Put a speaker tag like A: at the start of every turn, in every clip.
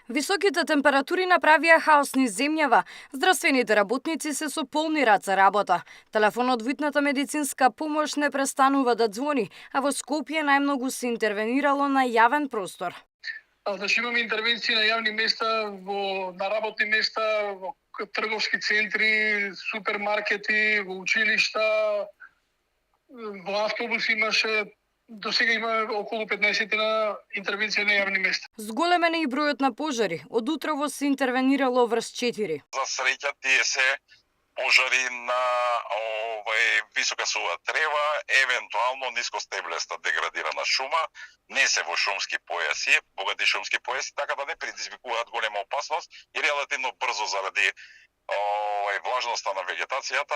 A: Високите температури направија хаос низ земјава. Здравствените работници се со полни раце работа. Телефонот во итната медицинска помош не престанува да ѕвони, а во Скопје најмногу се интервенирало на јавен простор.
B: Значи имаме интервенции на јавни места, на работни места, во трговски центри, супермаркети, во училишта, во автобуси имаше. До сега има околу 15 на интервенции на јавни места.
A: Зголемен е и бројот на пожари. Од утрово се интервенирало врз 4.
C: За среќа тие се пожари на висока сува трева, евентуално нискостеблеста деградирана шума, не се во шумски појаси, богати шумски појаси, така да не предизвикуваат голема опасност и релативно брзо заради влажноста на вегетацијата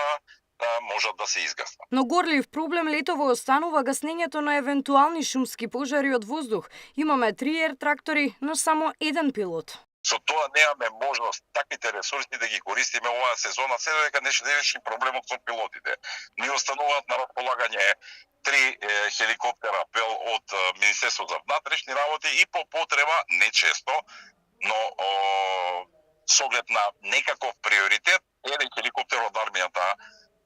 C: можат да се изгаснат.
A: Но горлив проблем летово останува гаснењето на евентуални шумски пожари од воздух. Имаме 3 ер трактори, но само еден пилот.
C: Со тоа немаме можност таквите ресурси да ги користиме оваа сезона, се дека не ще реши проблемот со пилотите. Ни остануваат на располагање 3 хеликоптера Бел од Министерството за внатрешни работи и по потреба, не често, но со оглед на некаков приоритет, еден хеликоптер од армијата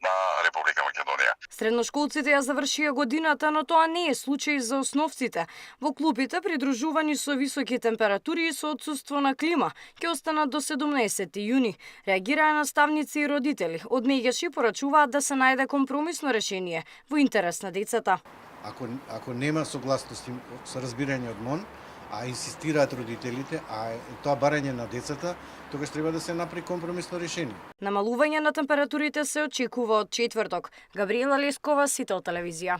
C: на Република Македонија.
A: Средношколците ја завршија годината, но тоа не е случај за основците. Во клубите, придружувани со високи температури и со отсуство на клима, ќе останат до 17 јуни. Реагираа наставници и родители. Од меѓаши порачуваат да се најде компромисно решение во интерес на децата.
D: Ако нема согласност со разбирање од МОН, а инсистираат родителите, а тоа барање на децата, тогаш треба да се направи компромисно решение.
A: Намалување на температурите се очекува од четврток. Габриела Лескова, Сител телевизија.